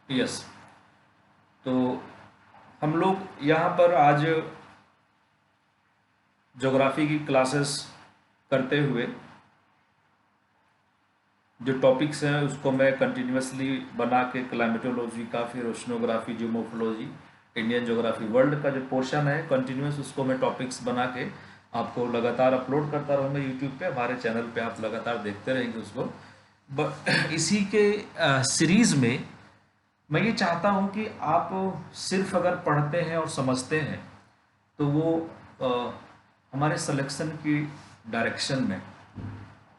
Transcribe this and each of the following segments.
Yes. तो हम लोग यहाँ पर आज ज्योग्राफी की क्लासेस करते हुए जो टॉपिक्स हैं उसको मैं कंटिन्यूसली बना के क्लाइमेटोलॉजी का, फिर oceanography, geomorphology, Indian geography, world का जो पोर्शन है कंटिन्यूस, उसको मैं टॉपिक्स बना के आपको लगातार अपलोड करता रहूँगा यूट्यूब पे। हमारे चैनल पे आप लगातार देखते रहेंगे उसको। इसी के सीरीज़ में मैं ये चाहता हूँ कि आप सिर्फ अगर पढ़ते हैं और समझते हैं तो वो हमारे सिलेक्शन की डायरेक्शन में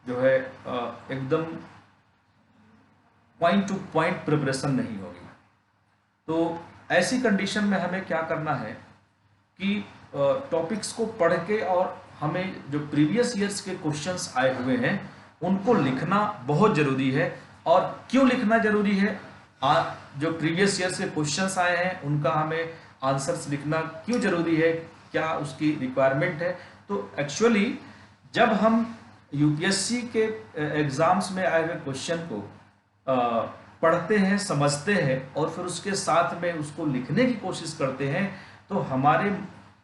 जो है एकदम पॉइंट टू पॉइंट प्रिपरेशन नहीं होगी। तो ऐसी कंडीशन में हमें क्या करना है कि टॉपिक्स को पढ़ के और हमें जो प्रीवियस ईयर्स के क्वेश्चंस आए हुए हैं उनको लिखना बहुत ज़रूरी है। और क्यों लिखना ज़रूरी है? जो प्रीवियस ईयर्स के क्वेश्चंस आए हैं उनका हमें आंसर्स लिखना क्यों ज़रूरी है, क्या उसकी रिक्वायरमेंट है? तो एक्चुअली जब हम यूपीएससी के एग्ज़ाम्स में आए हुए क्वेश्चन को पढ़ते हैं, समझते हैं और फिर उसके साथ में उसको लिखने की कोशिश करते हैं तो हमारे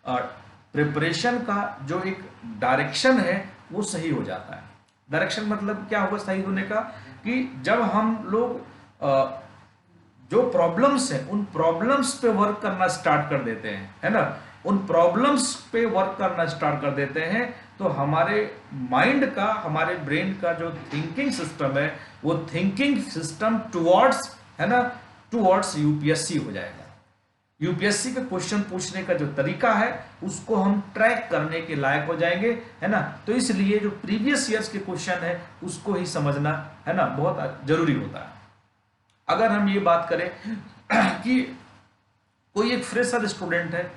प्रिपरेशन का जो एक डायरेक्शन है वो सही हो जाता है। डायरेक्शन मतलब क्या होगा सही होने का? कि जब हम लोग जो प्रॉब्लम्स हैं उन प्रॉब्लम्स पे वर्क करना स्टार्ट कर देते हैं, है ना, उन प्रॉब्लम्स पे वर्क करना स्टार्ट कर देते हैं तो हमारे माइंड का, हमारे ब्रेन का जो थिंकिंग सिस्टम है वो थिंकिंग सिस्टम टुवर्ड्स, है ना, टुवर्ड्स यूपीएससी हो जाएगा। यूपीएससी के क्वेश्चन पूछने का जो तरीका है उसको हम ट्रैक करने के लायक हो जाएंगे, है ना। तो इसलिए जो प्रीवियस ईयर्स के क्वेश्चन है उसको ही समझना, है ना, बहुत जरूरी होता है। अगर हम ये बात करें कि कोई एक फ्रेशर स्टूडेंट है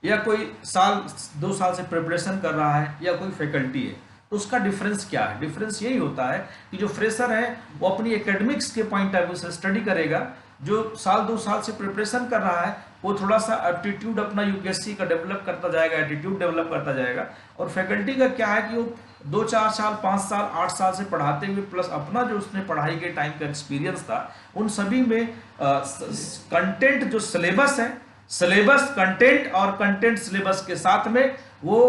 या कोई साल 2 साल से प्रिपरेशन कर रहा है या कोई फैकल्टी है तो उसका डिफरेंस क्या है? डिफरेंस यही होता है कि जो फ्रेशर है वो अपनी एकेडमिक्स के पॉइंट ऑफ व्यू से स्टडी करेगा, जो साल 2 साल से प्रिपरेशन कर रहा है वो थोड़ा सा एप्टीट्यूड अपना यूपीएससी का डेवलप करता जाएगा, एटीट्यूड डेवलप करता जाएगा। और फैकल्टी का क्या है कि वो 2-4 साल, 5 साल, 8 साल से पढ़ाते हुए प्लस अपना जो उसने पढ़ाई के टाइम का एक्सपीरियंस था उन सभी में कंटेंट जो सिलेबस है, सिलेबस कंटेंट और कंटेंट सिलेबस के साथ में वो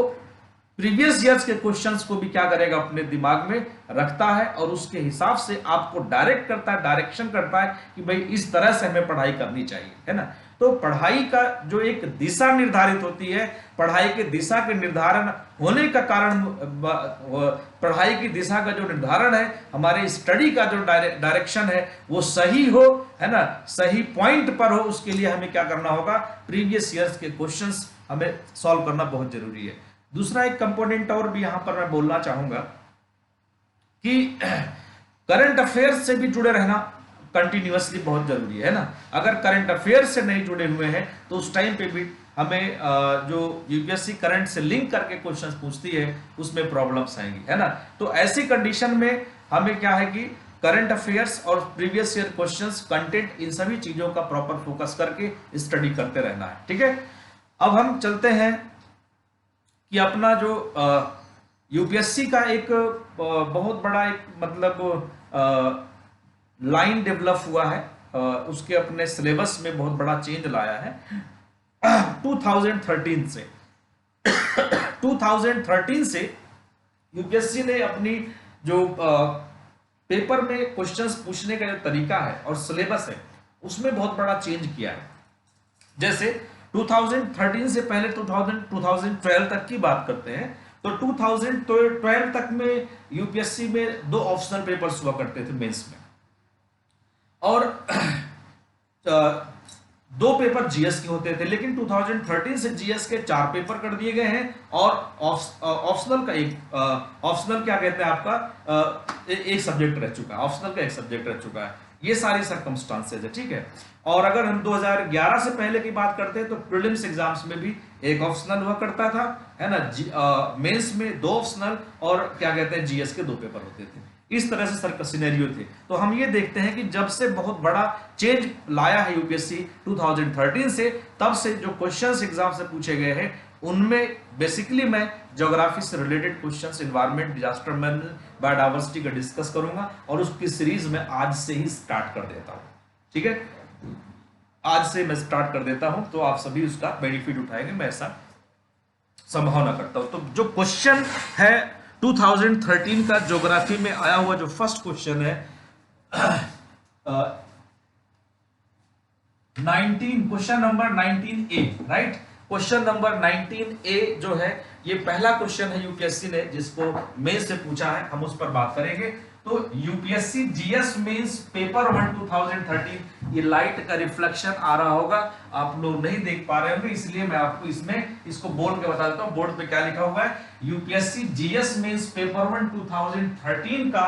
प्रीवियस ईयर्स के क्वेश्चंस को भी क्या करेगा, अपने दिमाग में रखता है और उसके हिसाब से आपको डायरेक्ट करता है, डायरेक्शन करता है कि भाई इस तरह से हमें पढ़ाई करनी चाहिए, है ना। तो पढ़ाई का जो एक दिशा निर्धारित होती है, पढ़ाई के दिशा के निर्धारण होने का कारण, पढ़ाई की दिशा का जो निर्धारण है, हमारे स्टडी का जो डायरेक्शन है वो सही हो, है ना, सही पॉइंट पर हो, उसके लिए हमें क्या करना होगा, प्रीवियस ईयर्स के क्वेश्चंस हमें सॉल्व करना बहुत जरूरी है। दूसरा एक कंपोनेंट और भी यहां पर मैं बोलना चाहूंगा कि करंट अफेयर्स से भी जुड़े रहना कंटिन्यूअसली बहुत जरूरी है ना। अगर करंट अफेयर्स से नहीं जुड़े हुए हैं तो उस टाइम पे भी हमें जो यूपीएससी करंट से लिंक करके क्वेश्चंस पूछती है उसमें प्रॉब्लम्स आएंगी, है ना। तो ऐसी कंडीशन में हमें क्या है कि करंट अफेयर्स और प्रीवियस ईयर क्वेश्चंस, कंटेंट, इन सभी चीजों का प्रॉपर फोकस करके स्टडी करते रहना है, ठीक है। अब हम चलते हैं कि अपना जो यूपीएससी का एक बहुत बड़ा एक मतलब लाइन डेवलप हुआ है, उसके अपने सिलेबस में बहुत बड़ा चेंज लाया है 2013 से 2013 से यूपीएससी ने अपनी जो पेपर में क्वेश्चंस पूछने का जो तरीका है और सिलेबस है उसमें बहुत बड़ा चेंज किया है। जैसे 2013 से पहले 2012 तक की बात करते हैं तो 2012 तक में यूपीएससी में 2 ऑप्शनल पेपर्स हुआ करते थे मेंस में, और 2 पेपर जीएस के होते थे। लेकिन 2013 से जीएस के 4 पेपर कर दिए गए हैं और ऑप्शनल का एक ऑप्शनल क्या कहते हैं आपका एक सब्जेक्ट रह चुका है, ऑप्शनल का एक सब्जेक्ट रह चुका है। ये सारी सर्कमस्टांसेज है, ठीक है। और अगर हम 2011 से पहले की बात करते हैं तो प्रीलिम्स एग्जाम्स में भी एक ऑप्शनल हुआ करता था, है ना। मेंस में 2 ऑप्शनल और क्या कहते हैं जीएस के 2 पेपर होते थे। इस तरह से सर सिनेरियो थे। तो हम ये देखते हैं कि जब से बहुत बड़ा चेंज लाया है यूपीएससी 2013 से, तब से जो क्वेश्चंस एग्जाम से पूछे गए हैं उनमें बेसिकली मैं ज्योग्राफी से related questions, environment, disaster management, biodiversity का डिस्कस करूंगा और उसकी सीरीज में आज से ही स्टार्ट कर देता हूं, ठीक है, आज से मैं स्टार्ट कर देता हूं, तो आप सभी उसका बेनिफिट उठाएंगे, मैं ऐसा संभावना करता हूं। तो जो क्वेश्चन है 2013 का ज्योग्राफी में आया हुआ जो फर्स्ट क्वेश्चन है 19, question number 19A, right. Question number 19A जो है ये पहला क्वेश्चन है यूपीएससी ने जिसको मेंस से पूछा है, हम उस पर बात करेंगे। तो यूपीएससी जीएस मेंस पेपर 1 2013, ये लाइट का रिफ्लेक्शन आ रहा होगा, आप लोग नहीं देख पा रहे होंगे, इसलिए मैं आपको इसमें इसको बोल के बता देता हूं। बोर्ड पे क्या लिखा हुआ है, यूपीएससी जीएस मेंस पेपर 1 2013 का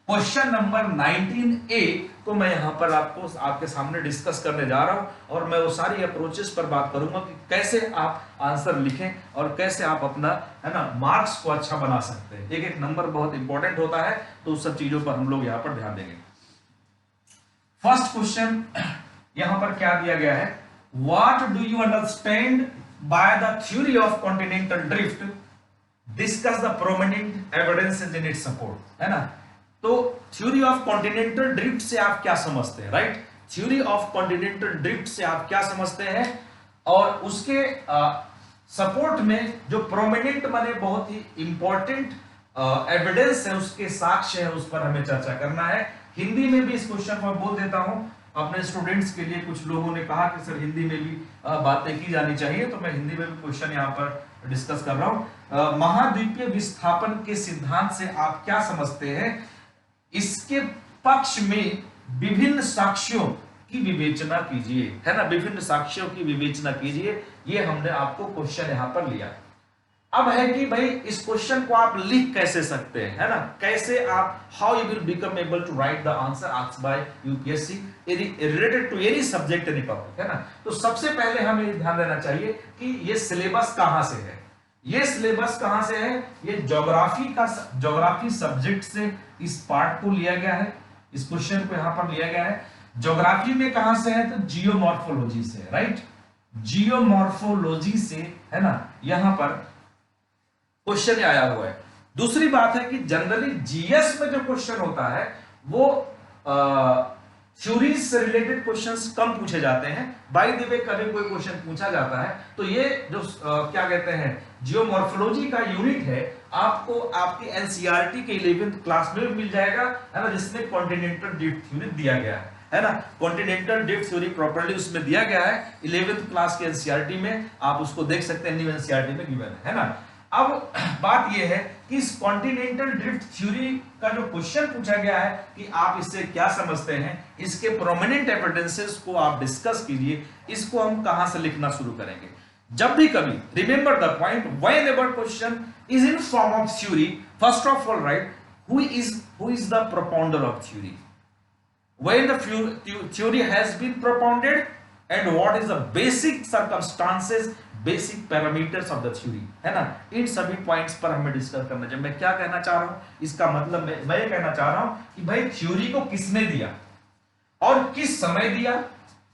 क्वेश्चन नंबर 19A को मैं यहां पर आपको आपके सामने डिस्कस करने जा रहा हूं, और मैं वो सारी अप्रोचेस पर बात करूंगा कि कैसे आप आंसर लिखें और कैसे आप अपना, है ना, मार्क्स को अच्छा बना सकते हैं। एक एक नंबर बहुत इंपॉर्टेंट होता है, तो उस सब चीजों पर हम लोग यहां पर ध्यान देंगे। फर्स्ट क्वेश्चन यहां पर क्या दिया गया है, what do you understand by the theory of continental drift, discuss the prominent evidences in its support, है ना। तो थ्योरी ऑफ कॉन्टिनेंटल ड्रिफ्ट से आप क्या समझते हैं, right. Theory of continental drift से आप क्या समझते हैं, और उसके सपोर्ट में जो प्रोमिनेंट माने बहुत ही इंपॉर्टेंट एविडेंस है, उसके साक्ष्य है, उस पर हमें चर्चा करना है। हिंदी में भी इस क्वेश्चन को बोल देता हूं अपने स्टूडेंट्स के लिए। कुछ लोगों ने कहा कि सर हिंदी में भी बातें की जानी चाहिए, तो मैं हिंदी में भी क्वेश्चन यहां पर डिस्कस कर रहा हूं। महाद्वीपीय विस्थापन के सिद्धांत से आप क्या समझते हैं, इसके पक्ष में विभिन्न साक्ष्यों की विवेचना कीजिए, है ना, विभिन्न साक्ष्यों की विवेचना कीजिए। ये हमने आपको क्वेश्चन यहां पर लिया। अब है कि भाई इस क्वेश्चन को आप लिख कैसे सकते हैं, है ना, कैसे आप, how you will become able to write the answer asked by UPSC related to any subject, any topic, है ना। तो सबसे पहले हमें ध्यान देना चाहिए कि ये सिलेबस कहां से है। ये सिलेबस कहां से है, ये ज्योग्राफी सब्जेक्ट से इस पार्ट को लिया गया है, इस क्वेश्चन को यहां पर लिया गया है। ज्योग्राफी में कहां से है, तो जियोमॉर्फोलॉजी से, राइट, जियोमॉर्फोलॉजी से, है ना, यहां पर क्वेश्चन आया हुआ है। दूसरी बात है कि जनरली जीएस में जो क्वेश्चन होता है वो थ्योरीज से रिलेटेड क्वेश्चंस कम पूछे जाते हैं। बाय द वे कभी कोई क्वेश्चन पूछा जाता है तो ये जो क्या कहते हैं जियोमॉर्फोलॉजी का यूनिट है, आपको आपकी एनसीईआरटी के 11th क्लास में मिल जाएगा, है ना, जिसमें कॉन्टिनेंटल ड्रिफ्ट थ्योरी दिया गया है ना। कॉन्टिनेंटल ड्रिफ्ट थ्योरी प्रॉपर्ली उसमें दिया गया है 11th क्लास के एनसीईआरटी में, आप उसको देख सकते हैं, न्यू एनसीईआरटी में गिवन है ना। अब बात यह है कि इस कॉन्टिनेंटल ड्रिफ्ट थ्योरी का जो क्वेश्चन पूछा गया है कि आप इससे क्या समझते हैं, इसके प्रोमिनेंट एविडेंसेस को आप डिस्कस कीजिए। इसको हम कहां से लिखना शुरू करेंगे, जब भी कभी, remember the point, whenever question is in form of theory, first of all right who is the propounder of theory, when the theory has been propounded, and what is the basic circumstances, basic parameters of the theory, है ना। इन सभी points पर हमें discuss करना चाहिए। मैं क्या कहना चाह रहा हूं, इसका मतलब मैं ये कहना चाह रहा हूं कि भाई थ्योरी को किसने दिया और किस समय दिया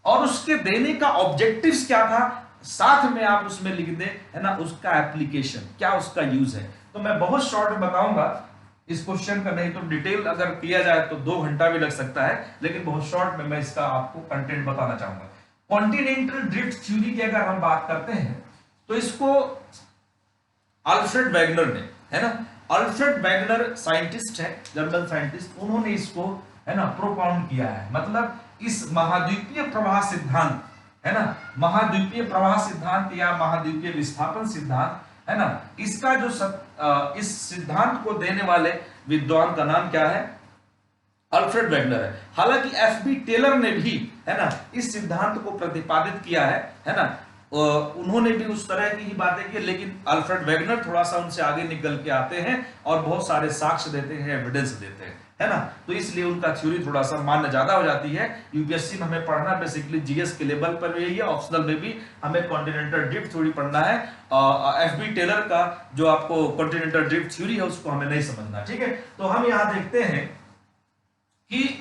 और उसके देने का ऑब्जेक्टिव्स क्या था, साथ में आप उसमें लिख दें, है ना, उसका एप्लीकेशन क्या, उसका यूज है। तो मैं बहुत शॉर्ट में बताऊंगा इस क्वेश्चन का, नहीं तो डिटेल अगर किया जाए तो 2 घंटा भी लग सकता है, लेकिन बहुत शॉर्ट में मैं इसका आपको कंटेंट बताना चाहूंगा। कॉन्टिनेंटल ड्रिफ्ट थ्योरी की अगर हम बात करते हैं तो इसको अल्फ्रेड वेगनर ने, है ना, अल्फ्रेड वेगनर साइंटिस्ट है, जर्मन साइंटिस्ट, उन्होंने इसको, है ना, प्रोपाउंड किया है। मतलब इस महाद्वीपीय प्रवाह सिद्धांत, है ना, महाद्वीपीय प्रवाह सिद्धांत या महाद्वीपीय विस्थापन सिद्धांत, है ना, इसका जो इस सिद्धांत को देने वाले विद्वान का नाम क्या है, अल्फ्रेड वेगनर है। हालांकि एफबी टेलर ने भी, है ना, इस सिद्धांत को प्रतिपादित किया है ना, उन्होंने भी उस तरह की ही बातें की, लेकिन अल्फ्रेड वेगनर थोड़ा सा उनसे आगे निकल के आते हैं और बहुत सारे साक्ष्य देते हैं, एविडेंस देते हैं, है ना। तो इसलिए उनका थ्योरी थोड़ा सा मान्य ज्यादा हो जाती है। यूपीएससी में हमें पढ़ना बेसिकली जीएस के लेवल पर भी है, ऑप्शनल में भी हमें कॉन्टिनेंटल ड्रिफ्ट थ्योरी पढ़ना है। एफबी टेलर का जो आपको कॉन्टिनेंटल ड्रिफ्ट थ्योरी है उसको हमें नहीं समझना, ठीक है। तो हम यहां देखते हैं कि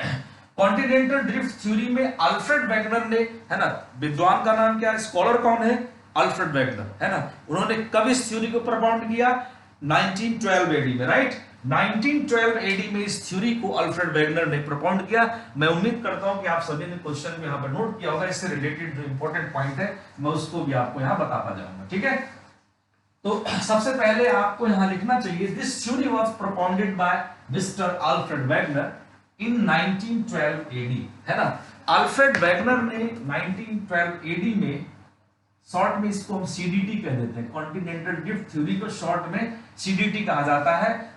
कॉन्टिनेंटल ड्रिफ्ट थ्योरी में अल्फ्रेड वेगनर ने, है ना, विद्वान का नाम क्या है, स्कॉलर कौन है, अल्फ्रेड वेगनर, है ना। उन्होंने कब इस थ्योरी को प्रपोज किया, 1912 एडी में, राइट। 1912 एडी में इस थ्योरी को अल्फ्रेड वेगनर ने प्रपोज किया। मैं उम्मीद करता हूं कि आप सभी ने क्वेश्चन में यहां पर नोट किया होगा, इससे रिलेटेड जो इंपॉर्टेंट पॉइंट है मैं उसको भी आपको यहां बताता जाऊंगा, ठीक है। तो सबसे पहले आपको यहां लिखना चाहिए, this theory was proponed by mister Alfred Wegener in 1912 AD, है ना। अल्फ्रेड वेगनर ने 1912 एडी में, शॉर्ट में इसको हम सीडीटी कह देते हैं, कॉन्टिनेंटल ड्रिफ्ट थ्योरी को शॉर्ट में सीडीटी कहा जाता है।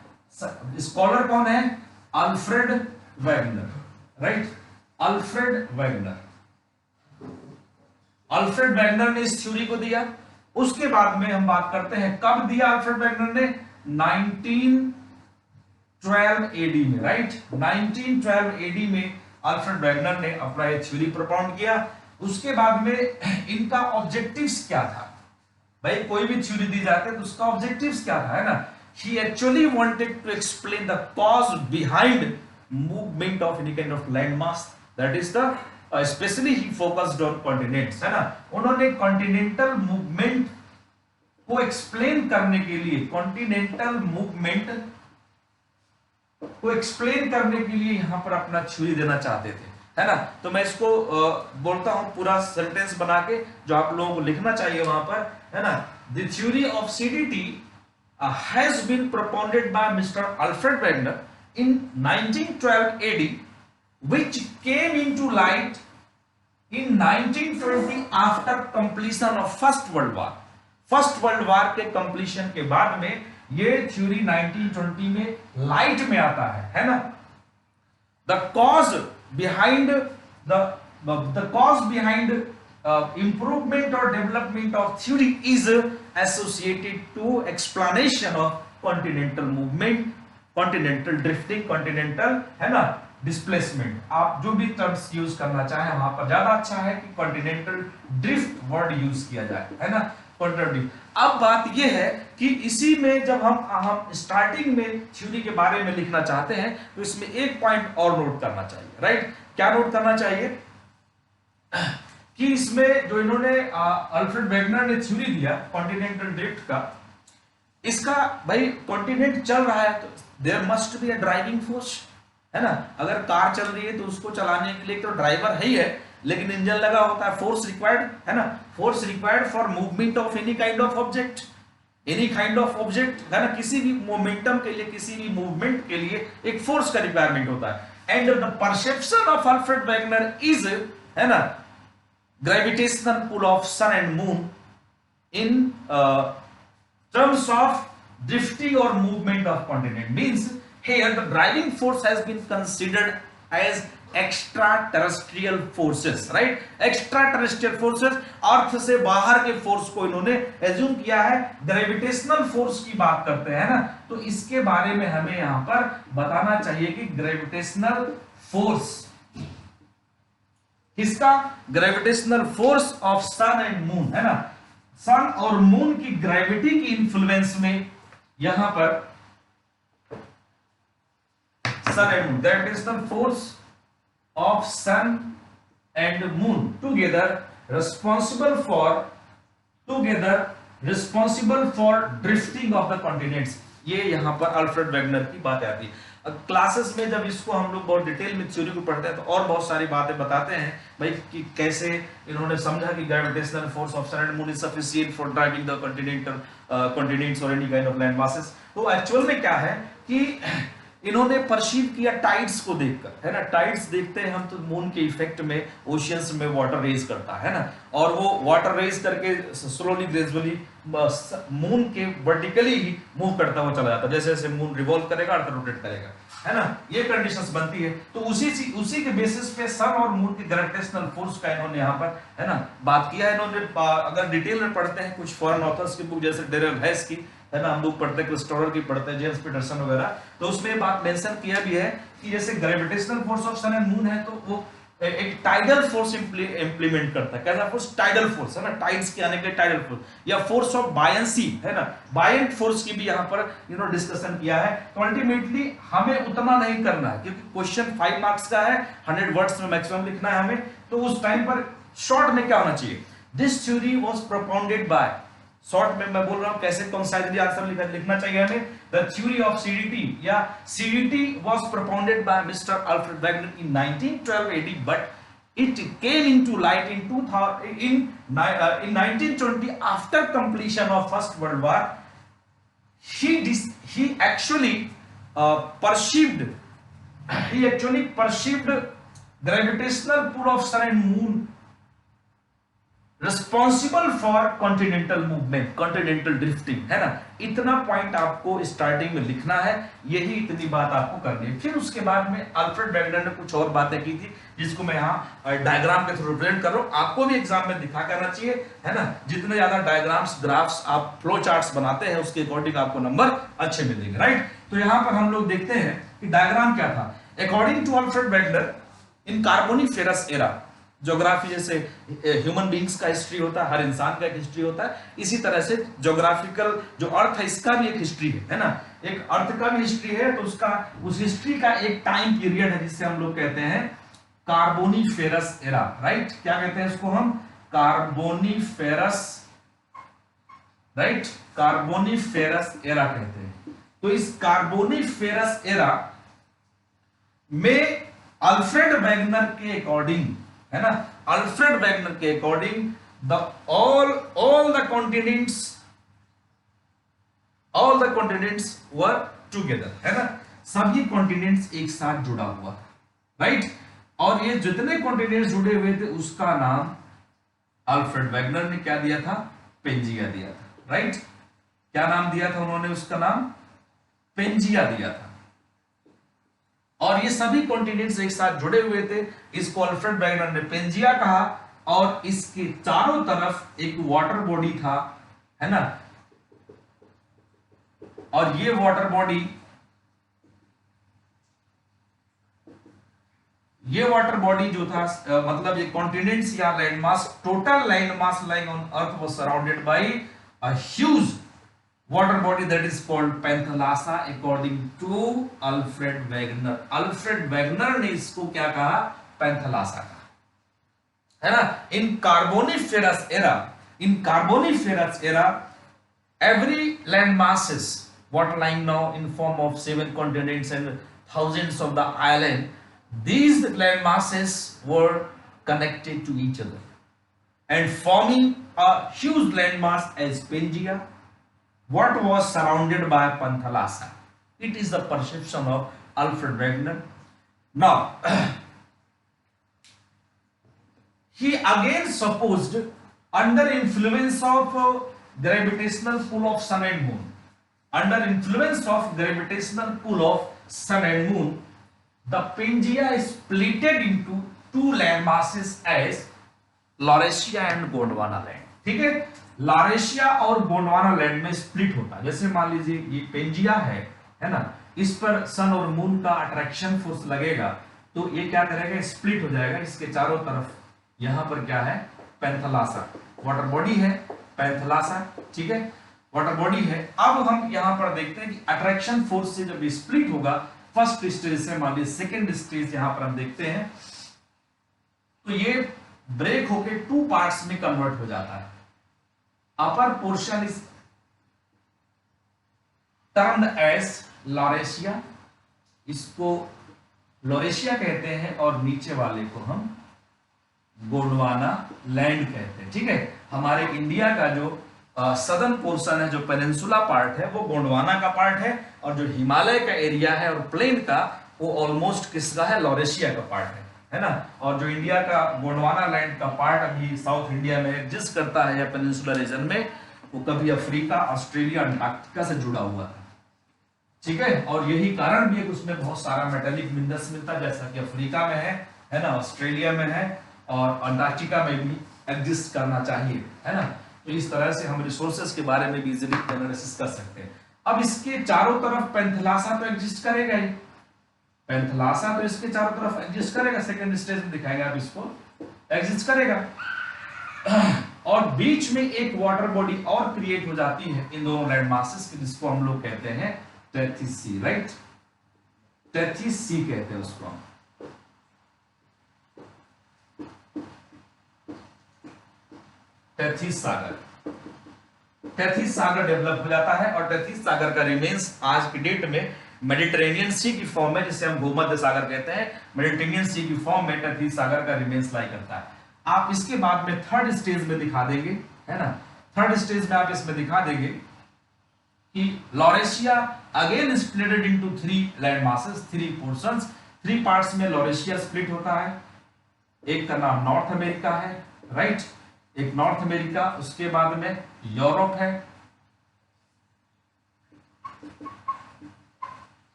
स्कॉलर कौन है? Alfred Wegener, right, Alfred Wegener. Alfred Wegener ने इस थ्योरी को दिया। उसके बाद में हम बात करते हैं कब दिया अल्फ्रेड वेगनर ने, 1912 एडी में, राइट। 1912 एडी में अल्फ्रेड वेगनर ने अपना ये थ्योरी प्रपोज किया। उसके बाद में इनका ऑब्जेक्टिव्स क्या था, भाई कोई भी थ्योरी दी जाती है तो उसका ऑब्जेक्टिव्स क्या था, है ना। He actually wanted to explain the cause behind movement of any kind of landmass, that is the especially he focused on continents, है ना। उन्होंने कॉन्टिनेंटल मूवमेंट को एक्सप्लेन करने के लिए, कॉन्टिनेंटल मूवमेंट को एक्सप्लेन करने के लिए यहां पर अपना थ्योरी देना चाहते थे, है ना। तो मैं इसको बोलता हूं पूरा सेंटेंस बना के, जो आप लोगों को लिखना चाहिए वहां पर, है ना। The theory of CDT has been propounded by Mr. Alfred Wegener in 1912 AD, which came into light in 1920 after completion of First World War. First World War के completion के बाद में ये थ्योरी 1920 में लाइट में आता है ना। The cause behind improvement or development of theory is associated to explanation of continental movement, continental drifting, continental, है ना, displacement। आप जो भी टर्म्स यूज करना चाहें वहां पर ज्यादा अच्छा है कि continental drift वर्ड यूज किया जाए, है ना, continental drift। अब बात यह है कि इसी में जब हम स्टार्टिंग में थ्योरी के बारे में लिखना चाहते हैं तो इसमें एक पॉइंट और नोट करना चाहिए, राइट। क्या नोट करना चाहिए कि इसमें जो इन्होंने अल्फ्रेड वेगनर ने थ्योरी दिया कॉन्टिनेंटल ड्रिफ्ट का, इसका भाई कॉन्टिनेंट चल रहा है तो there must be a driving force, है ना। अगर कार चल रही है तो उसको चलाने के लिए तो ड्राइवर है ही है, लेकिन इंजन लगा होता है, फोर्स रिक्वायर्ड, है ना। Force required for movement of any kind of object, any kind of object, है ना। किसी भी मोमेंटम के लिए, किसी भी मूवमेंट के लिए एक फोर्स का रिक्वायरमेंट होता है। And the perception of Alfred Wegener is, है ना, gravitational pull of sun and moon in terms of drifting or movement of continent, means here the driving force has been considered as extraterrestrial forces, right। extraterrestrial forces, अर्थ से बाहर के force को इन्होंने assume किया है। Gravitational force की बात करते हैं ना, तो इसके बारे में हमें यहां पर बताना चाहिए कि ग्रेविटेशनल फोर्स, इसका gravitational force of sun and moon, है ना। सन और मून की ग्रेविटी की इंफ्लुएंस में यहां पर sun and moon, gravitational force of sun and moon together responsible for drifting of the continents. ये यहां पर अल्फ्रेड वेगनर की बात आती है। क्लासेस में जब इसको हम लोग बहुत डिटेल में थ्योरी को पढ़ते हैं तो और बहुत सारी बातें बताते हैं भाई कि कैसे इन्होंने समझा कि gravitational force of sun and moon is sufficient for driving the continents और any kind of land masses. तो एक्चुअल में क्या है कि इन्होंने परसीव किया टाइड्स को देखकर, है ना। टाइड्स देखते हैं हम तो मून के इफेक्ट में ओशियंस में वाटर रेज करता है ना, और वो वाटर रेज करके स्लोली ग्रेजुअली मून के वर्टिकली ही मूव करता हुआ चला जाता है। जैसे जैसे मून रिवॉल्व करेगा अर्थ रोटेट करेगा, है ना, ये कंडीशंस बनती है। तो उसी के बेसिस पे सन और मून के ग्रेविटेशनल फोर्स का इन्होंने यहाँ पर, है ना, बात किया है। इन्होंने अगर डिटेल में पढ़ते हैं कुछ फॉरेन ऑथर्स की बुक जैसे डेरियल हैस की, है ना, हम लोग पढ़ते हैं, क्रिस्टोफर की पढ़ते हैं, जेम्स पीटरसन वगैरह, तो उसमें ये बात मेंशन किया भी है कि जैसे gravitational force of sun and moon है तो वो एक टाइडल फोर्स इंप्लीमेंट करता है। कैसा फोर्स? टाइडल फोर्स, है ना, टाइड्स के आने के लिए टाइडल फोर्स, या फोर्स ऑफ बायंसी, है ना, बायंट फोर्स की भी यहाँ पर डिस्कशन किया है। तो अल्टीमेटली हमें उतना नहीं करना है क्योंकि क्वेश्चन 5 मार्क्स का है, 100 वर्ड्स में मैक्सिमम लिखना है हमें। तो उस टाइम पर शॉर्ट में क्या होना चाहिए? This theory was proponed by short में मैं बोल रहा हूं कैसे कंसाइजली आंसर लिखना चाहिए हमें। द थ्योरी ऑफ सीडीटी या CDT was propounded by mister Alfred Wegener in 1912 AD, but it came into light in 2000 in 1920 after completion of First World War. He actually perceived gravitational pull of sun and moon responsible for continental movement, continental drifting, है ना। इतना point आपको starting में लिखना है, यही इतनी बात आपको करनी है। फिर उसके बाद में अल्फ्रेड वेगनर ने कुछ और बातें की थी जिसको मैं यहाँ डायग्राम के थ्रू रिप्रेजेंट कर रहा हूँ। आपको भी एग्जाम में दिखा करना चाहिए, है ना। जितने ज्यादा डायग्राम्स ग्राफ्स आप फ्लो चार्ट्स बनाते हैं उसके अकॉर्डिंग आपको नंबर अच्छे मिलेंगे, राइट। तो यहाँ पर हम लोग देखते हैं कि डायग्राम क्या था। According to Alfred Wegener in carboniferous era, geography जैसे ह्यूमन बींग्स का हिस्ट्री होता है, हर इंसान का एक हिस्ट्री होता है, इसी तरह से ज्योग्राफिकल जो अर्थ है इसका भी एक हिस्ट्री है ना। एक अर्थ का भी हिस्ट्री है, तो उसका उस हिस्ट्री का एक टाइम पीरियड है जिससे हम लोग कहते हैं कार्बोनिफेरस एरा, राइट। क्या कहते हैं इसको हम? कार्बोनिफेरस, राइट, कार्बोनिफेरस एरा कहते हैं। तो इस कार्बोनिफेरस एरा में अल्फ्रेड वेगनर के अकॉर्डिंग, है ना, अल्फ्रेड वेगनर के according the all the continents were together, है ना। सभी कॉन्टिनेंट्स एक साथ जुड़ा हुआ था, राइट। और ये जितने कॉन्टिनेंट्स जुड़े हुए थे उसका नाम अल्फ्रेड वेगनर ने क्या दिया था? पेंजिया दिया था, राइट। क्या नाम दिया था उन्होंने? उसका नाम पेंजिया दिया था। और ये सभी कॉन्टिनेंट्स एक साथ जुड़े हुए थे, इसको अल्फ्रेड वेगनर ने पेंजिया कहा। और इसके चारों तरफ एक वाटर बॉडी था, है ना। और ये वाटर बॉडी जो था, मतलब ये कॉन्टिनेंट्स या landmass, total landmass lying on earth was surrounded by a huge water body that is called Panthalassa according to Alfred Wegener. Alfred Wegener ने इसको क्या कहा? Panthalassa कहा, है ना। In Carboniferous era, every land masses what lying now in form of 7 continents and thousands of the island, these land masses were connected to each other and forming a huge landmass as Pangaea, what was surrounded by Panthalassa. It is the perception of Alfred Wegener. Now, he again supposed under influence of gravitational pull of sun and moon, under influence of gravitational pull of sun and moon, the Pangaea is splitted into two land masses as Laurasia and Gondwana land, ठीक है। Laurasia और Gondwana land में split होता है। जैसे मान लीजिए ये पेंजिया है ना, इस पर सन और मून का अट्रैक्शन फोर्स लगेगा तो ये क्या करेगा? स्प्लिट हो जाएगा। इसके चारों तरफ यहां पर क्या है? पैंथलासा वाटर बॉडी है, पैंथलासा, ठीक है, वाटर बॉडी है। अब हम यहां पर देखते हैं कि अट्रैक्शन फोर्स से जब ये स्प्लिट होगा फर्स्ट स्टेज से मान लीजिए सेकेंड स्टेज यहां पर हम देखते हैं, तो ये ब्रेक होके 2 पार्ट्स में कन्वर्ट हो जाता है। Upper portion is termed as Laurasia, इसको लॉरेशिया कहते हैं, और नीचे वाले को हम गोंडवाना लैंड कहते हैं, ठीक है। हमारे इंडिया का जो सदर्न पोर्शन है, जो पेनिनसुला पार्ट है, वो गोंडवाना का पार्ट है, और जो हिमालय का एरिया है और प्लेन का, वो ऑलमोस्ट किसका है? लॉरेशिया का पार्ट है ना। और जो इंडिया का गोंडवाना लैंड का पार्ट अभी साउथ इंडिया में एग्जिस्ट करता है या पेनिनसुला रीजन में, वो कभी अफ्रीका, ऑस्ट्रेलिया, अंटार्कटिका से जुड़ा हुआ था, ठीक है। और यही कारण भी है कि उसमें बहुत सारा मेटालिक मिनरल्स मिलता है, जैसा कि अफ्रीका में है ना, ऑस्ट्रेलिया में है, और अंटार्कटिका में भी एग्जिस्ट करना चाहिए, है ना। तो इस तरह से हम रिसोर्सेज के बारे में भी इजीली एनालिसिस कर सकते हैं। अब इसके चारों तरफ पैंथलासा तो एग्जिस्ट करेगा ही, पैंथलासा तो इसके चारों तरफ एग्जिस्ट करेगा, सेकंड स्टेज में दिखाएंगे आप इसको, एग्जिस्ट करेगा। और बीच में एक वाटर बॉडी और क्रिएट हो जाती है इन दोनों लैंड मासेस की, जिसको हम लोग कहते हैं Tethys sea, right, Tethys sea कहते हैं उसको हम। टेथिस सागर, टेथिस सागर डेवलप हो जाता है और टेथिस सागर का रिमेन्स आज की डेट में मेडिटेरेनियन सी की फॉर्म में, जिसे हम भूमध्य सागर कहते हैं, मेडिटेरेनियन सी की फॉर्म में टेथिस सागर का रिमेन्स लाई करता है। आप इसके बाद में थर्ड स्टेज में दिखा देंगे, है ना, थर्ड स्टेज में आप इसमें दिखा देंगे कि Laurasia again splitted into 3 land masses, 3 portions, 3 parts में लॉरेशिया स्प्लिट होता है। एक का नाम नॉर्थ अमेरिका है, राइट, एक नॉर्थ अमेरिका, उसके बाद में यूरोप है,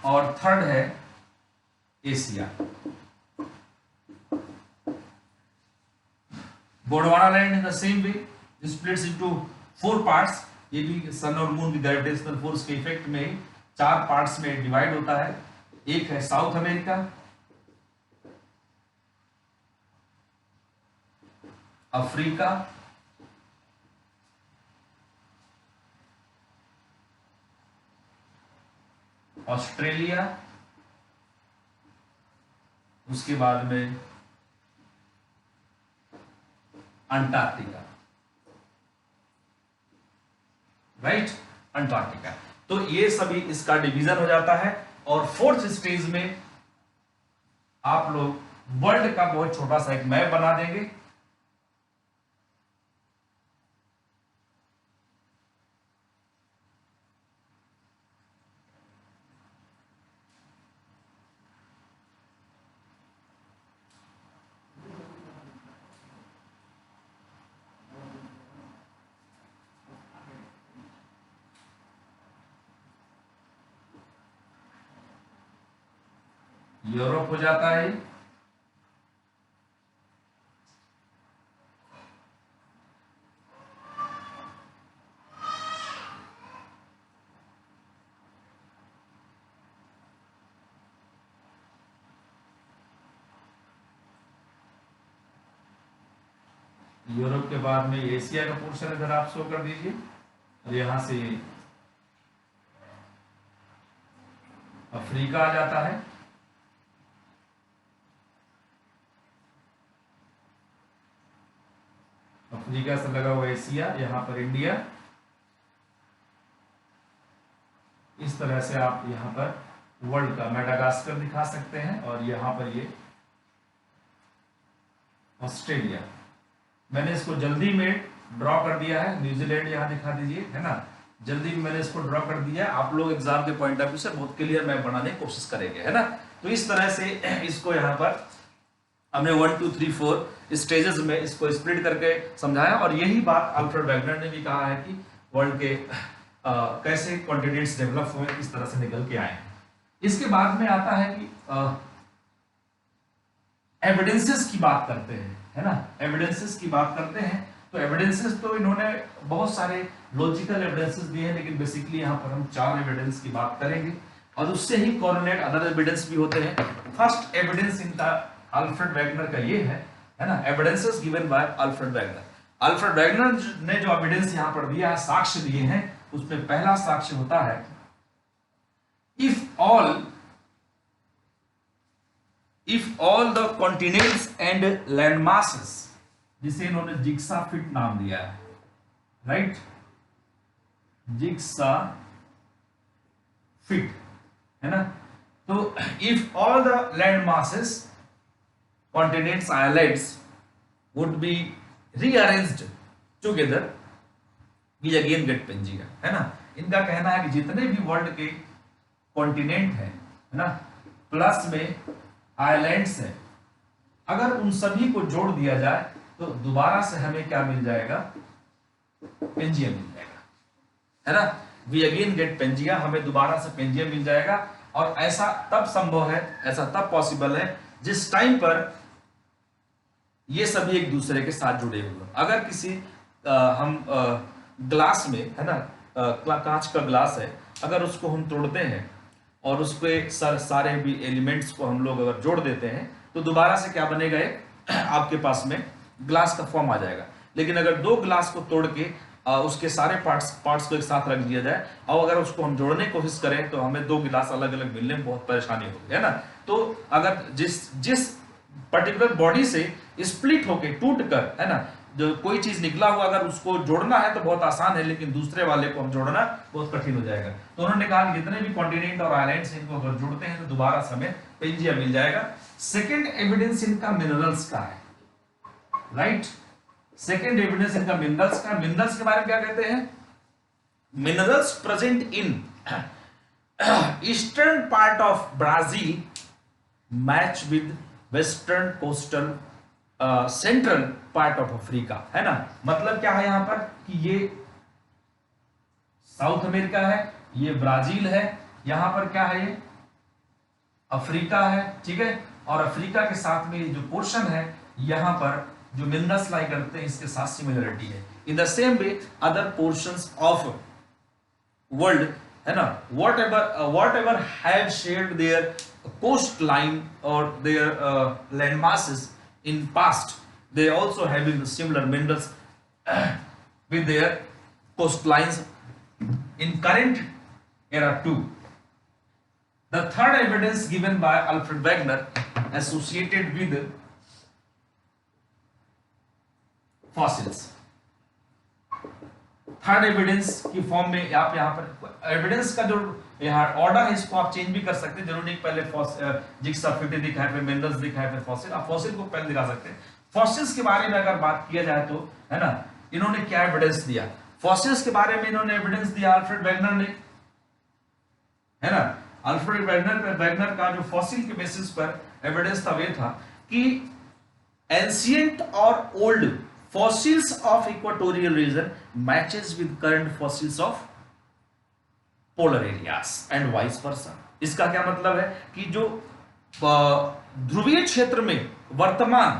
और थर्ड है Asia. Gondwana land in the same way splits into 4 parts. ये भी सन और मून की ग्रेविटेशनल फोर्स के इफेक्ट में 4 पार्ट्स में डिवाइड होता है। एक है साउथ अमेरिका, अफ्रीका, ऑस्ट्रेलिया, उसके बाद में अंटार्कटिका, राइट, अंटार्कटिका। तो ये सभी इसका डिवीजन हो जाता है। और फोर्थ स्टेज में आप लोग वर्ल्ड का बहुत छोटा सा एक मैप बना देंगे। यूरोप हो जाता है, यूरोप के बाद में एशिया का पोर्शन इधर आप शो कर दीजिए, और यहां से अफ्रीका आ जाता है, अफ्रीका से लगा हुआ एशिया, यहां पर इंडिया। इस तरह से आप यहां पर वर्ल्ड का मेडागास्कर दिखा सकते हैं, और यहां पर ये ऑस्ट्रेलिया। मैंने इसको जल्दी में ड्रॉ कर दिया है, न्यूजीलैंड यहां दिखा दीजिए, है ना, जल्दी में मैंने इसको ड्रॉ कर दिया। आप लोग एग्जाम के पॉइंट ऑफ व्यू से बहुत क्लियर मैप बनाने की कोशिश करेंगे, है ना। तो इस तरह से इसको यहाँ पर हमने 1 2 3 4 स्टेजेस में इसको स्प्लिट करके समझाया। और यही बात अल्फ्रेड वेगनर ने भी कहा है कि वर्ल्ड के कैसे कॉन्टिनेंट्स डेवलप हुए, किस तरह से निकल के आए। इसके बाद में आता है कि एविडेंसेस की बात करते हैं, है ना, एविडेंसेस की बात करते हैं। तो एविडेंसेस तो इन्होंने बहुत सारे लॉजिकल एविडेंसेस दिए हैं, लेकिन बेसिकली यहाँ पर हम 4 एविडेंस की बात करेंगे, और उससे ही कोरिलेट अदर एविडेंस भी होते हैं। फर्स्ट एविडेंस इनका अल्फ्रेड वेगनर का ये है ना, evidences given by Alfred Wegener. Alfred Wegener ने जो एविडेंस यहाँ पर दिया है, साक्ष्य दिए हैं, उसमें पहला साक्ष्य होता है if all the continents and land masses, जिसे इन्होंने जिग्सा फिट नाम दिया है, राइट, जिग्सा फिट, है ना। तो if all the land masses, continents, islands would be rearranged together, we again get Pangea, है ना। इनका कहना है कि जितने भी वर्ल्ड के कॉन्टिनेंट है ना, प्लस में आइलैंड्स है, अगर उन सभी को जोड़ दिया जाए तो दोबारा से हमें क्या मिल जाएगा, पेंजिया मिल जाएगा, है ना। वी अगेन गेट पेंजिया, हमें दोबारा से पेंजिया मिल जाएगा। और ऐसा तब संभव है, ऐसा तब पॉसिबल है जिस टाइम पर ये सभी एक दूसरे के साथ जुड़े हुए। अगर किसी हम ग्लास में, है ना, कांच का ग्लास है, अगर उसको हम तोड़ते हैं और उसके सारे भी एलिमेंट्स को हम लोग अगर जोड़ देते हैं तो दोबारा से क्या बनेगा, एक आपके पास में ग्लास का फॉर्म आ जाएगा। लेकिन अगर 2 ग्लास को तोड़ के उसके सारे पार्ट्स को एक साथ रख दिया जाए और अगर उसको हम जोड़ने की कोशिश करें तो हमें 2 गिलास अलग अलग मिलने में बहुत परेशानी होगी, है ना। तो अगर जिस पर्टिकुलर बॉडी से स्प्लिट होके टूट कर, है ना, जो कोई चीज निकला हुआ अगर उसको जोड़ना है तो बहुत आसान है, लेकिन दूसरे वाले को हम जोड़ना बहुत कठिन हो जाएगा। तो उन्होंने कहा कि जितने भी कॉन्टिनेंट और आइलैंड्स इनको अगर जोड़ते हैं तो दोबारा से हमें पेंजिया मिल जाएगा। सेकेंड एविडेंस इनका मिनरल्स का है, राइट। सेकेंड एविडेंस इनका मिनरल्स का। मिनरल्स के बारे में क्या कहते हैं? Minerals present in eastern part of Brazil match with western coastal central part of Africa, है ना। मतलब क्या है यहां पर कि ये साउथ अमेरिका है, ये ब्राजील है, यहां पर क्या है ये अफ्रीका है, ठीक है। और अफ्रीका के साथ में जो पोर्शन है यहां पर जो मिनरल्स लाई करते हैं इसके साथ सिमिलरिटी है। In the same way other portions of world, है ना, whatever have shared their coastline or their land masses in past, they also having the similar minerals with their coastlines in current era too. The third evidence given by Alfred Wegener associated with fossils. Third evidence की form में आप यहाँ पर evidence का जो यहाँ order है इसको आप चेंज भी कर सकते हैं, जरूरी नहीं पहले जिक्सा फिफ्टी दिखाए फिर मिनरल्स दिखाए फिर फॉसिल। आप फॉसिल को पहले दिखा सकते हैं। फॉसिल्स के बारे में अगर बात किया जाए तो, है ना, इन्होंने क्या एविडेंस दिया? फॉसिल्स के बारे में इन्होंने एविडेंस दिया अल्फ्रेड वेगनर ने, है ना। अल्फ्रेड वेगनर का जो फॉसिल के बेसिस पर एविडेंस था वे था कि एंशिएंट और old fossils of equatorial region matches with current fossils of polar areas and vice versa। इसका क्या मतलब है कि जो ध्रुवीय क्षेत्र में वर्तमान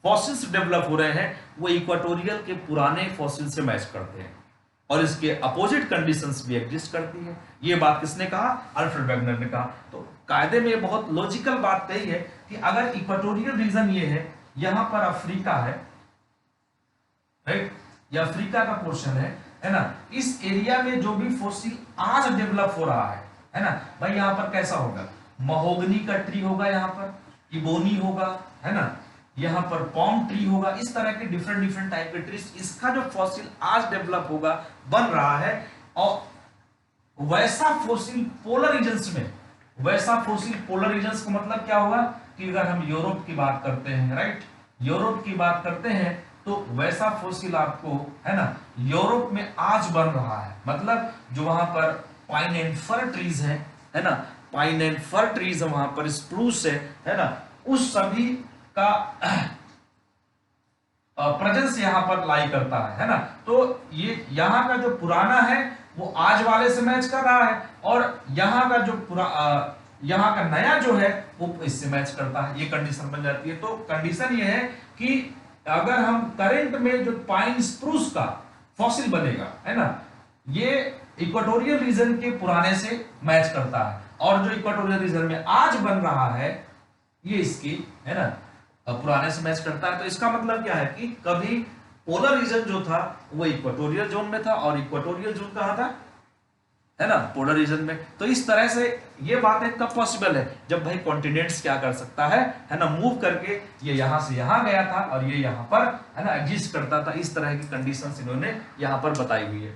फॉसिल्स डेवलप हो रहे हैं वो इक्वाटोरियल के पुराने फॉसिल से मैच करते हैं और इसके अपोजिट कंडीशंस भी एग्जिस्ट करती है। ये बात किसने कहा? अल्फ्रेड वेगनर ने कहा। तो कायदे में बहुत लॉजिकल बात यही है कि अगर इक्वाटोरियल रीजन ये है, यहां पर अफ्रीका है, राइट, ये अफ्रीका का पोर्शन है ना। इस एरिया में जो भी फॉसिल आज डेवलप हो रहा है ना भाई, यहां पर कैसा होगा? महोगनी का ट्री होगा, यहाँ पर इबोनी होगा, है ना, यहाँ पर पॉम ट्री होगा, इस तरह के डिफरेंट टाइप के ट्रीज, इसका जो फॉसिल आज डेवलप होगा बन रहा है। और वैसा फॉसिल पोलर रीजन्स में, वैसा फॉसिल पोलर रीजन्स का मतलब क्या होगा कि अगर हम यूरोप की बात करते हैं, राइट, यूरोप की बात करते हैं तो वैसा फॉसिल आपको, है ना, यूरोप में आज बन रहा है। मतलब जो वहां पर पाइन एंड फर ट्रीज है ना, पाइन एंड फर ट्रीज है, वहां पर स्प्रूस है ना, उस सभी का प्रेजेंस यहां पर लाई करता है ना। तो ये यहां का जो पुराना है वो आज वाले से मैच कर रहा है और यहां का जो यहां का नया जो है वो इससे मैच करता है। ये कंडीशन बन जाती है। तो कंडीशन ये है कि अगर हम करंट में जो पाइन स्प्रूस का फॉसिल बनेगा, है ना, ये इक्वाटोरियल रीजन के पुराने से मैच करता है और जो इक्वाटोरियल रीजन में आज बन रहा है ये इसकी, है ना, पुराने से मैच करता है। तो इसका मतलब क्या है कि कभी पोलर रीजन जो था वो इक्वाटोरियल जोन में था और इक्वाटोरियल जोन कहां था, है ना, पोलर रीजन में। तो इस तरह से ये बातें कब पॉसिबल है? जब भाई कॉन्टिनेंट्स क्या कर सकता है ना, मूव करके ये यहां से यहां गया था और ये यहां पर, है ना, एग्जिस्ट करता था। इस तरह की कंडीशंस इन्होंने यहां पर बताई हुई है।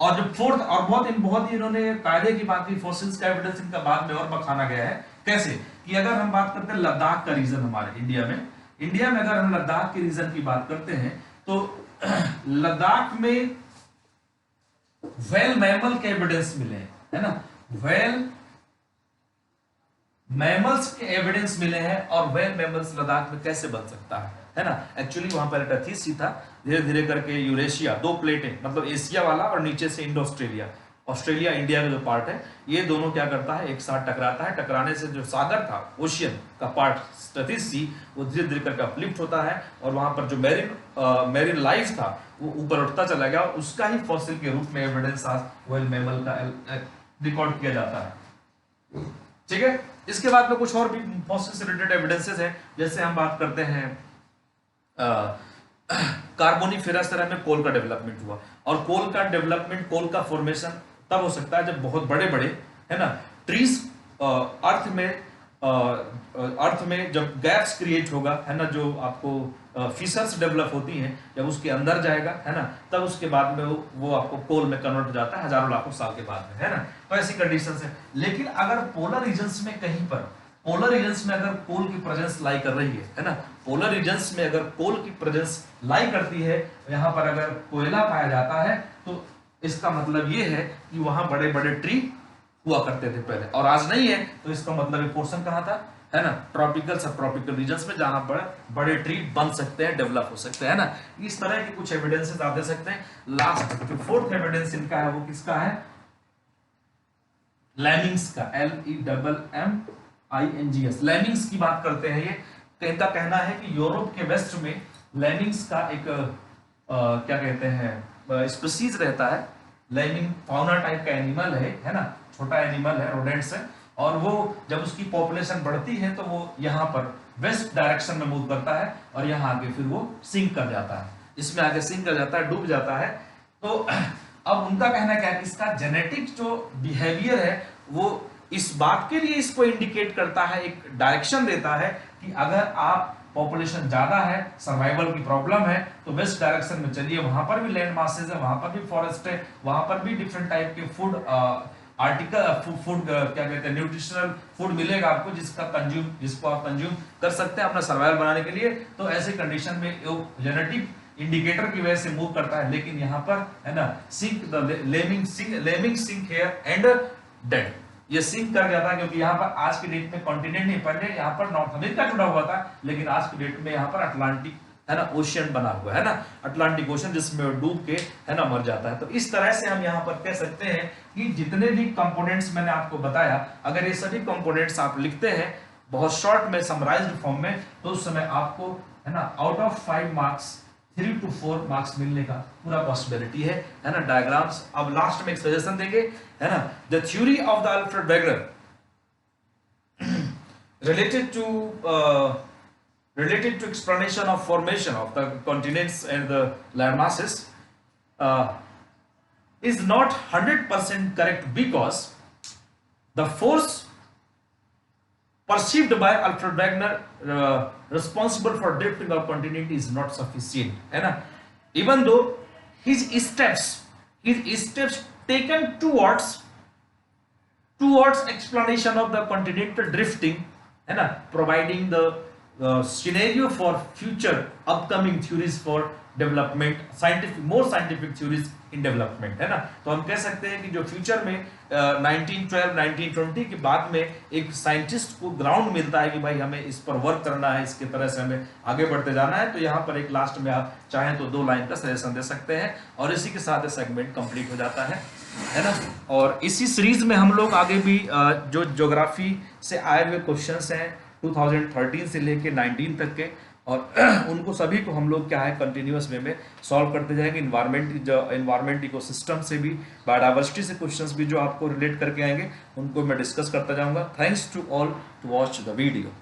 और जो फोर्थ और बहुत ही इन्होंने कायदे की बात की, फॉसिल्स का एविडेंस इनका बाद में और बखाना गया है। कैसे कि अगर हम बात करते हैं लद्दाख का रीजन हमारे इंडिया में अगर हम लद्दाख के रीजन की बात करते हैं तो लद्दाख में वेल मैमल के एविडेंस मिले हैं, है ना, वेल मैमल्स के एविडेंस मिले हैं। और वेल मैमल्स लद्दाख में कैसे बन सकता है ना। एक्चुअली वहां पर टथीस ही था, धीरे धीरे करके यूरेशिया, दो प्लेटें, मतलब एशिया वाला और नीचे से इंडो ऑस्ट्रेलिया इंडिया का जो पार्ट है, ये दोनों क्या करता है, एक साथ टकराता है। टकराने से जो सागर था, ओशियन का पार्ट टथीस सी, वो धीरे धीरे करके अपलिफ्ट होता है और वहां पर जो मैरिन लाइफ था वो ऊपर उठता चला गया और उसका ही फॉसिल के रूप में एविडेंस आज वेल मैमल का रिकॉर्ड किया जाता है। ठीक है, इसके बाद में कुछ और भी फॉसिल से रिलेटेड एविडेंसेस हैं। जैसे हम बात करते हैं कार्बोनिफेरस एरा में कोल का डेवलपमेंट हुआ और कोल का डेवलपमेंट, कोल का फॉर्मेशन तब हो सकता है जब बहुत बड़े बड़े, है ना, ट्रीज अर्थ में अर्थ में जब गैप्स क्रिएट होगा, है ना, जो आपको फिशर्स डेवलप होती हैं, जब उसके अंदर जाएगा, है ना, तब उसके बाद में वो आपको कोल में कन्वर्ट हो जाता है हजारों लाखों साल के बाद में, है ना। तो ऐसी कंडीशंस है। लेकिन अगर पोलर रीजन्स में कहीं पर, पोलर रीजन्स में अगर कोल की प्रेजेंस लाई कर रही है ना, पोलर रीजन्स में अगर कोल की प्रेजेंस लाई करती है, यहाँ पर अगर कोयला पाया जाता है, तो इसका मतलब ये है कि वहां बड़े बड़े ट्री हुआ करते थे पहले, और आज नहीं है। तो इसका मतलब ये पोर्शन कहाँ था, है ना, ट्रॉपिकल सब ट्रॉपिकल रीजन्स में, जहां पर बड़े ट्री बन सकते हैं, डेवलप हो सकते हैं, ना। इस तरह के कुछ एविडेंसेस आप दे सकते हैं। लास्ट जो फोर्थ एविडेंस इनका है वो किसका है, लैमिंग्स का, LEMMINGS, लैमिंग्स की बात करते हैं। ये इनका कहना है कि यूरोप के वेस्ट में लैमिंग्स का एक क्या कहते हैं स्पीसीज रहता है। लैमिंग फाउना टाइप का एनिमल है ना, छोटा एनिमल है, रोडेंट्स है, और वो जब उसकी पॉपुलेशन बढ़ती है तो वो यहाँ पर वेस्ट डायरेक्शन में मूव करता है, और यहाँ आगे फिर वो सिंक कर जाता है, इसमें आगे सिंक कर जाता है, डूब जाता है। तो अब उनका कहना क्या है, इसका जेनेटिक जो बिहेवियर है वो इस बात के लिए इसको इंडिकेट करता है, एक डायरेक्शन देता है कि अगर आप पॉपुलेशन ज्यादा है, सर्वाइवल की प्रॉब्लम है, तो वेस्ट डायरेक्शन में चलिए, वहां पर भी लैंड मासेस है, वहां पर भी फॉरेस्ट है, वहां पर भी डिफरेंट टाइप के फूड फूड क्या कहते हैं न्यूट्रिशनल फूड मिलेगा आपको, जिसको आप कंज्यूम कर सकते हैं अपना सर्वाइवल बनाने के लिए। तो ऐसे कंडीशन में जेनेटिक इंडिकेटर की वजह से मूव करता है। लेकिन यहाँ पर है ना, sink the lemming sink here and dead, ये सिंक कर गया था, क्योंकि यहाँ पर आज की डेट में कॉन्टिनेंट नहीं, पहले यहाँ पर नॉर्थ अमेरिका जुड़ा हुआ था, लेकिन आज की डेट में यहाँ पर अटलांटिक, है ना, ओशियन बना हुआ है ना, अटलांटिक ओशन, जिसमें डूब के, है ना, मर जाता है। तो इस तरह से हम यहाँ पर कह सकते हैं कि जितने भी कंपोनेंट्स मैंने आपको बताया, अगर ये सभी कंपोनेंट्स आप लिखते हैं बहुत शॉर्ट में, समराइज्ड फॉर्म में, तो उस समय आपको, है ना, out of 5 marks 3 to 4 marks मिलने का पूरा पॉसिबिलिटी है ना। डायग्राम्स अब लास्ट में एक सजेशन देंगे, है ना, the theory of the Alfred Wegener related to explanation of formation of the continents and the land masses is not 100% correct, because the force perceived by Alfred Wegener responsible for drifting of continent is not sufficient, है ना। Even though his steps taken towards explanation of the continental drifting, है ना, providing the scenario for future upcoming theories for development, more scientific theories in development, है ना। तो हम कह सकते हैं कि जो फ्यूचर में 1912 1920 के बाद में एक साइंटिस्ट को ग्राउंड मिलता है कि भाई हमें इस पर वर्क करना है, इसके तरह से हमें आगे बढ़ते जाना है, तो यहाँ पर एक लास्ट में आप चाहें तो 2 लाइन का सजेशन दे सकते हैं, और इसी के साथ सेगमेंट कंप्लीट हो जाता है ना। और इसी सीरीज में हम लोग आगे भी जो ज्योग्राफी से आए हुए क्वेश्चंस हैं 2013 से लेके 19 तक के, और उनको सभी को हम लोग क्या है कंटिन्यूअस वे में सॉल्व करते जाएंगे। इन्वायरमेंट इकोसिस्टम से भी, बायोडाइवर्सिटी से क्वेश्चंस भी जो आपको रिलेट करके आएंगे, उनको मैं डिस्कस करता जाऊंगा। Thanks to all to watch the video.